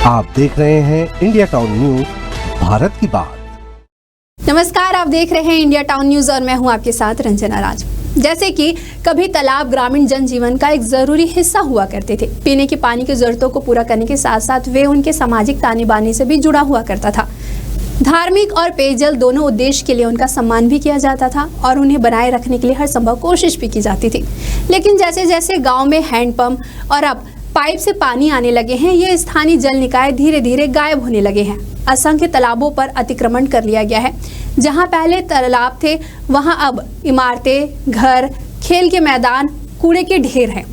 आप देख रहे हैं इंडिया टाउन न्यूज, भारत की बात। नमस्कार, आप देख रहे हैं इंडिया टाउन न्यूज और मैं हूं आपके साथ रंजना राज। जैसे कि कभी तालाब ग्रामीण जनजीवन का एक जरूरी हिस्सा हुआ करते थे। पीने के पानी की जरूरतों को पूरा करने के साथ साथ वे उनके सामाजिक ताने बाने से भी जुड़ा हुआ करता था। धार्मिक और पेयजल दोनों उद्देश्य के लिए उनका सम्मान भी किया जाता था और उन्हें बनाए रखने के लिए हर संभव कोशिश भी की जाती थी। लेकिन जैसे जैसे गाँव में हैंडपंप और अब पाइप से पानी आने लगे हैं, ये स्थानीय जल निकाय धीरे धीरे गायब होने लगे हैं। असंख्य तालाबों पर अतिक्रमण कर लिया गया है। जहां पहले तालाब थे, वहां अब इमारतें, घर, खेल के मैदान, कूड़े के ढेर हैं।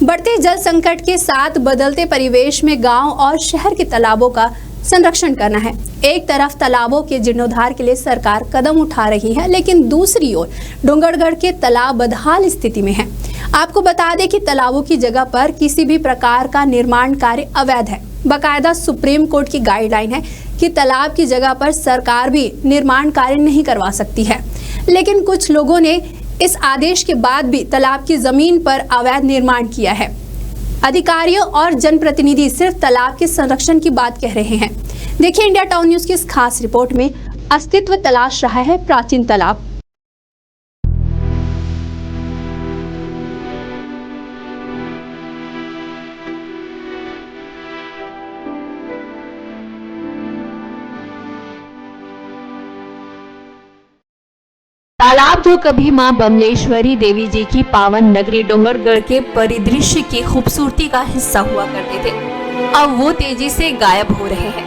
बढ़ते जल संकट के साथ बदलते परिवेश में गांव और शहर के तालाबों का संरक्षण करना है। एक तरफ तालाबों के जीर्णोद्धार के लिए सरकार कदम उठा रही है, लेकिन दूसरी ओर डोंगरगढ़ के तालाब बदहाल स्थिति में है। आपको बता दें कि तालाबों की जगह पर किसी भी प्रकार का निर्माण कार्य अवैध है। बाकायदा सुप्रीम कोर्ट की गाइडलाइन है कि तालाब की जगह पर सरकार भी निर्माण कार्य नहीं करवा सकती है। लेकिन कुछ लोगों ने इस आदेश के बाद भी तालाब की जमीन पर अवैध निर्माण किया है। अधिकारियों और जनप्रतिनिधि सिर्फ तालाब के संरक्षण की बात कह रहे हैं। देखिए इंडिया टाउन न्यूज की इस खास रिपोर्ट में, अस्तित्व तलाश रहा है प्राचीन तालाब। तालाब जो कभी मां बमलेश्वरी देवी जी की पावन नगरी डोंगरगढ़ के परिदृश्य की खूबसूरती का हिस्सा हुआ करते थे, अब वो तेजी से गायब हो रहे हैं।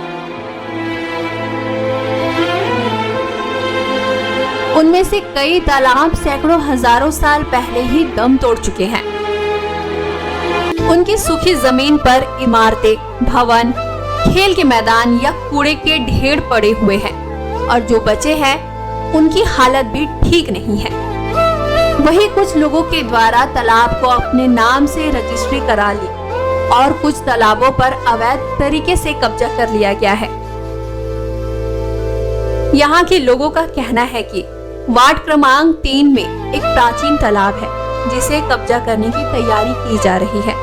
उनमें से कई तालाब सैकड़ों हजारों साल पहले ही दम तोड़ चुके हैं। उनकी सूखी जमीन पर इमारतें, भवन, खेल के मैदान या कूड़े के ढेर पड़े हुए हैं और जो बचे हैं उनकी हालत भी ठीक नहीं है। वही कुछ लोगों के द्वारा तालाब को अपने नाम से रजिस्ट्री करा ली और कुछ तालाबों पर अवैध तरीके से कब्जा कर लिया गया है। यहाँ के लोगों का कहना है कि वार्ड क्रमांक 3 में एक प्राचीन तालाब है जिसे कब्जा करने की तैयारी की जा रही है।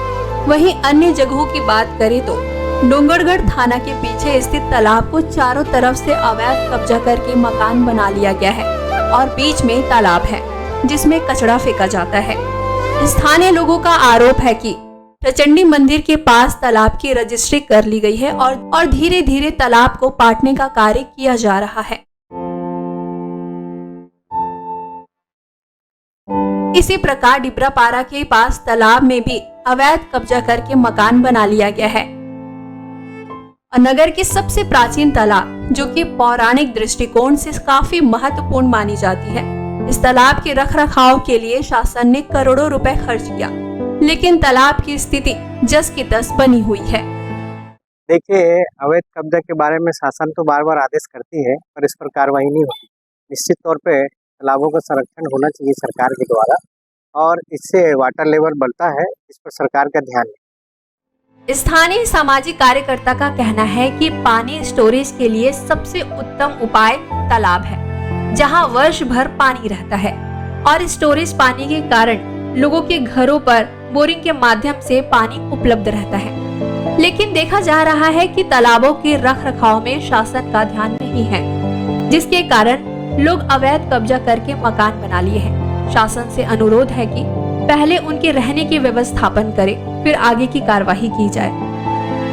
वहीं अन्य जगहों की बात करें तो डोंगरगढ़ थाना के पीछे स्थित तालाब को चारों तरफ से अवैध कब्जा करके मकान बना लिया गया है और बीच में तालाब है जिसमें कचरा फेंका जाता है। स्थानीय लोगों का आरोप है कि प्रचंडी मंदिर के पास तालाब की रजिस्ट्री कर ली गई है और धीरे धीरे तालाब को पाटने का कार्य किया जा रहा है। इसी प्रकार डिबरापारा के पास तालाब में भी अवैध कब्जा करके मकान बना लिया गया है। नगर के सबसे प्राचीन तालाब, जो कि पौराणिक दृष्टिकोण से काफी महत्वपूर्ण मानी जाती है, इस तालाब के रखरखाव के लिए शासन ने करोड़ों रुपए खर्च किया, लेकिन तालाब की स्थिति जस की तस बनी हुई है। देखिए, अवैध कब्जा के बारे में शासन तो बार बार आदेश करती है, पर इस पर कार्रवाई नहीं होती। निश्चित तौर पे तालाबों का संरक्षण होना चाहिए सरकार के द्वारा और इससे वाटर लेवल बढ़ता है, इस पर सरकार का ध्यान है। स्थानीय सामाजिक कार्यकर्ता का कहना है कि पानी स्टोरेज के लिए सबसे उत्तम उपाय तालाब है, जहां वर्ष भर पानी रहता है और स्टोरेज पानी के कारण लोगों के घरों पर बोरिंग के माध्यम से पानी उपलब्ध रहता है। लेकिन देखा जा रहा है कि तालाबों के रखरखाव में शासन का ध्यान नहीं है, जिसके कारण लोग अवैध कब्जा करके मकान बना लिए हैं। शासन से अनुरोध है कि पहले उनके रहने की व्यवस्थापन करे, फिर आगे की कार्यवाही की जाए।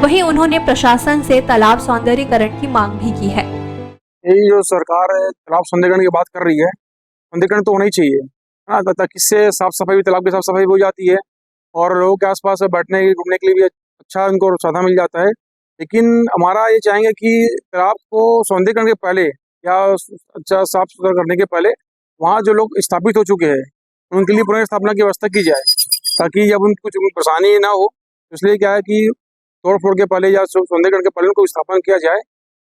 वहीं उन्होंने प्रशासन से तालाब सौंदर्यीकरण की मांग भी की है। ये जो सरकार है तालाब सौंदर्यीकरण की बात कर रही है, सौंदर्यीकरण तो होना ही चाहिए, ताकि इससे साफ सफाई, तालाब की साफ सफाई हो जाती है और लोगों के आसपास बैठने घूमने के लिए भी अच्छा उनको साधन मिल जाता है। लेकिन हमारा ये चाहेंगे कि तालाब को सौंदर्यीकरण के पहले या अच्छा साफ सुथरा करने के पहले वहाँ जो लोग स्थापित हो चुके हैं उनके लिए पुनर्स्थापना की व्यवस्था की जाए, ताकि जब उनको कुछ परेशानी ना हो। इसलिए क्या है कि तोड़ फोड़ के पहले या सौंदर्यीकरण के पहले उनको स्थापना किया जाए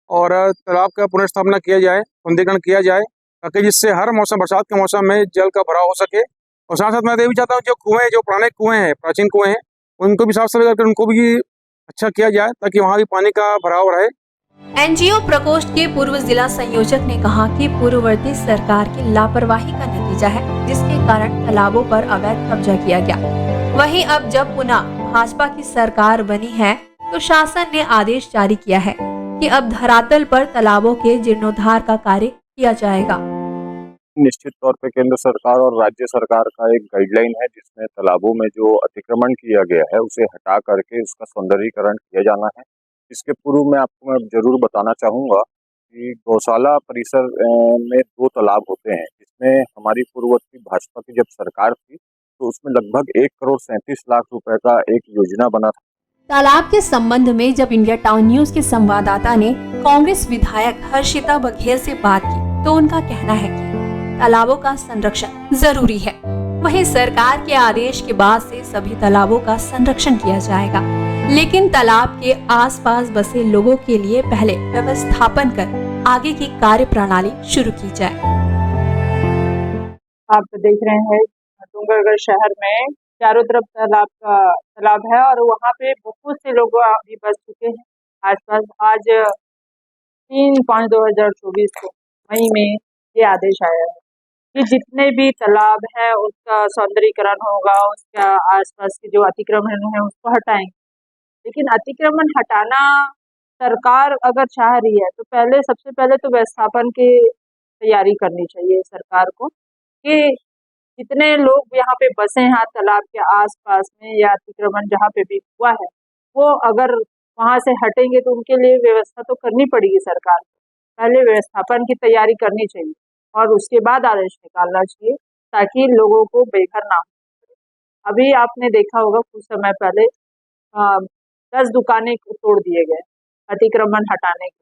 और तालाब का पुनर्स्थापना किया जाए, सौंदर्यीकरण किया जाए, ताकि जिससे हर मौसम, बरसात के मौसम में जल का भराव हो सके। और साथ साथ मैं ये भी चाहता हूँ जो कुएँ, जो पुराने कुएँ हैं, प्राचीन कुएँ हैं, उनको भी साफ सफाई करके उनको भी अच्छा किया जाए, ताकि वहाँ भी पानी का भराव रहे। एनजीओ प्रकोष्ठ के पूर्व जिला संयोजक ने कहा कि पूर्ववर्ती सरकार की लापरवाही का नतीजा है, जिसके कारण तालाबों पर अवैध कब्जा किया गया। वहीं अब जब पुनः भाजपा की सरकार बनी है तो शासन ने आदेश जारी किया है कि अब धरातल पर तालाबों के जीर्णोद्धार का कार्य किया जाएगा। निश्चित तौर पे केंद्र सरकार और राज्य सरकार का एक गाइडलाइन है जिसमें तालाबों में जो अतिक्रमण किया गया है उसे हटा करके उसका सौंदर्यीकरण किया जाना है। इसके पूर्व में आपको मैं जरूर बताना चाहूँगा कि गौशाला परिसर में 2 तालाब होते हैं, जिसमें हमारी पूर्ववर्ती भाजपा की जब सरकार थी तो उसमें लगभग 1,37,00,000 रुपए का एक योजना बना था। तालाब के संबंध में जब इंडिया टाउन न्यूज के संवाददाता ने कांग्रेस विधायक हर्षिता बघेल से बात की तो उनका कहना है कि तालाबों का संरक्षण जरूरी है। वहीं सरकार के आदेश के बाद से सभी तालाबों का संरक्षण किया जाएगा, लेकिन तालाब के आसपास बसे लोगों के लिए पहले व्यवस्थापन कर आगे की कार्य प्रणाली शुरू की जाए। आप देख रहे हैं डूंगरगढ़ शहर में चारों तरफ तालाब है और वहाँ पे बहुत से लोग अभी बस चुके हैं आसपास। आज 3/5/2024 को मई में ये आदेश आया है कि जितने भी तालाब है उसका सौंदर्यीकरण होगा, उसका आसपास के जो अतिक्रमण है उसको हटाएंगे। लेकिन अतिक्रमण हटाना सरकार अगर चाह रही है तो सबसे पहले तो व्यवस्थापन की तैयारी करनी चाहिए सरकार को कि जितने लोग यहाँ पे बसे हैं तालाब के आसपास में या अतिक्रमण जहाँ पे भी हुआ है वो अगर वहाँ से हटेंगे तो उनके लिए व्यवस्था तो करनी पड़ेगी सरकार को। पहले व्यवस्थापन की तैयारी करनी चाहिए और उसके बाद आदेश निकालना चाहिए ताकि लोगों को बेघर ना हो। अभी आपने देखा होगा कुछ समय पहले 10 दुकानें तोड़ दिए गए अतिक्रमण हटाने के,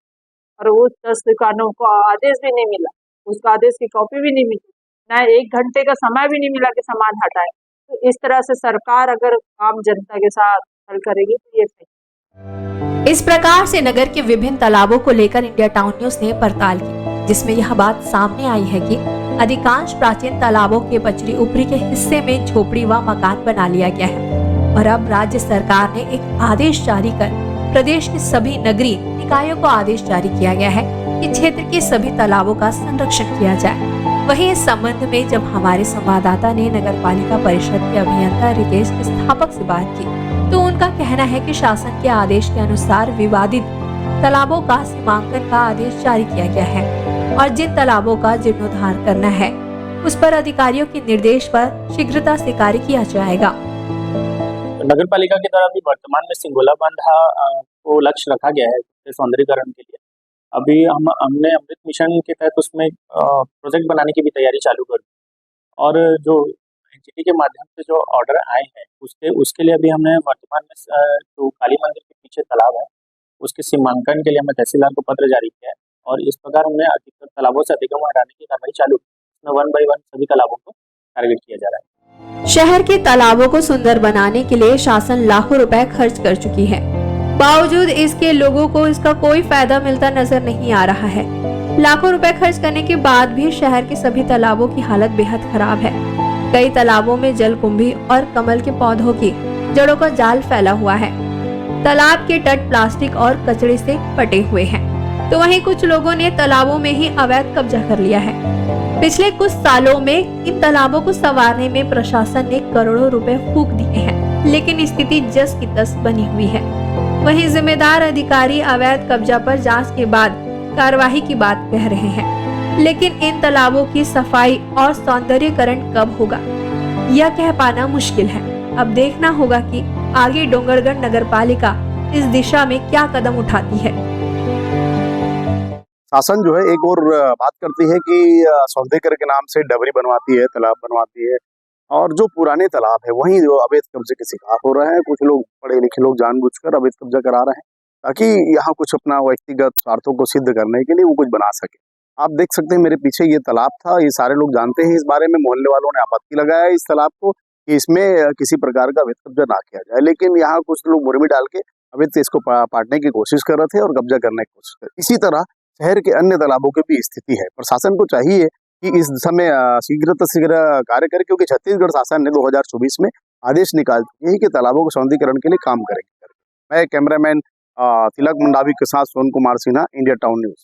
और वो 10 दुकानों को आदेश भी नहीं मिला, उसका आदेश की कॉपी भी नहीं मिली, ना 1 घंटे का समय भी नहीं मिला कि सामान हटाए। तो इस तरह से सरकार अगर आम जनता के साथ हल करेगी तो ये सही। इस प्रकार से नगर के विभिन्न तालाबों को लेकर इंडिया टाउन न्यूज ने पड़ताल की, जिसमें यह बात सामने आई है कि अधिकांश प्राचीन तालाबों के पचड़ी ऊपरी के हिस्से में झोपड़ी व मकान बना लिया गया है और अब राज्य सरकार ने एक आदेश जारी कर प्रदेश के सभी नगरीय निकायों को आदेश जारी किया गया है कि क्षेत्र के सभी तालाबों का संरक्षण किया जाए। वहीं इस संबंध में जब हमारे संवाददाता ने नगर पालिका परिषद के अभियंता रितेश स्थापक से बात की तो उनका कहना है कि शासन के आदेश के अनुसार विवादित तालाबों का सीमांकन का आदेश जारी किया गया है और जिन तालाबों का जीर्णोद्धार करना है उस पर अधिकारियों के निर्देश पर शीघ्रता से कार्य किया जाएगा। नगर पालिका के द्वारा अभी वर्तमान में सिंगोला बांधा को लक्ष्य रखा गया है सौंदर्यीकरण के लिए। अभी हमने अमृत मिशन के तहत उसमें प्रोजेक्ट बनाने की भी तैयारी चालू कर दी और जो एनजीटी के माध्यम से जो ऑर्डर आए हैं उसके लिए अभी हमने वर्तमान में जो काली मंदिर के पीछे तालाब है उसके सीमांकन के लिए हमने तहसीलदार को पत्र जारी किया है और इस प्रकार हमने तालाबों से अतिक्रमण हटाने की कार्रवाई चालू की। इसमें 1 बाय 1 सभी तालाबों को टारगेट किया जा रहा है। शहर के तालाबों को सुंदर बनाने के लिए शासन लाखों रुपए खर्च कर चुकी है, बावजूद इसके लोगों को इसका कोई फायदा मिलता नजर नहीं आ रहा है। लाखों रुपए खर्च करने के बाद भी शहर के सभी तालाबों की हालत बेहद खराब है। कई तालाबों में जलकुंभी और कमल के पौधों की जड़ों का जाल फैला हुआ है। तालाब के तट प्लास्टिक और कचरे से पटे हुए हैं, तो वहीं कुछ लोगों ने तालाबों में ही अवैध कब्जा कर लिया है। पिछले कुछ सालों में इन तालाबों को संवारने में प्रशासन ने करोड़ों रुपए फूंक दिए हैं, लेकिन स्थिति जस की तस बनी हुई है। वहीं जिम्मेदार अधिकारी अवैध कब्जा पर जांच के बाद कार्रवाई की बात कह रहे हैं, लेकिन इन तालाबों की सफाई और सौंदर्यीकरण कब होगा यह कह पाना मुश्किल है। अब देखना होगा कि आगे डोंगरगढ़ नगर पालिका इस दिशा में क्या कदम उठाती है। शासन जो है एक और बात करती है कि सौंदर्यीकरण के नाम से डबरी बनवाती है, तालाब बनवाती है, और जो पुराने तालाब है वहीं जो अवैध कब्जे के शिकार हो रहे हैं। कुछ लोग पढ़े लिखे लोग जानबूझकर अवैध कब्जा करा रहे हैं ताकि यहाँ कुछ अपना व्यक्तिगत स्वार्थों को सिद्ध करने के लिए वो कुछ बना सके। आप देख सकते हैं मेरे पीछे ये तालाब था, ये सारे लोग जानते हैं इस बारे में। मोहल्ले वालों ने आपत्ति लगाया इस तालाब को कि इसमें किसी प्रकार का अवैध कब्जा ना किया जाए, लेकिन यहाँ कुछ लोग मुरमी डाल के अवैध इसको पाटने की कोशिश कर रहे थे और कब्जा करने की कोशिश कर। इसी तरह शहर के अन्य तालाबों की भी स्थिति है। प्रशासन को चाहिए कि इस समय शीघ्र कार्य करे, क्योंकि छत्तीसगढ़ शासन ने 2024 में आदेश निकाल चुके हैं कि तालाबों के सौंदर्यीकरण के लिए काम करेंगे। मैं कैमरामैन तिलक मंडावी के साथ Son Kumar Sinha, India Town News.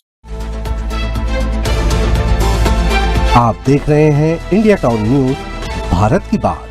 आप देख रहे हैं इंडिया टाउन न्यूज, भारत की बात।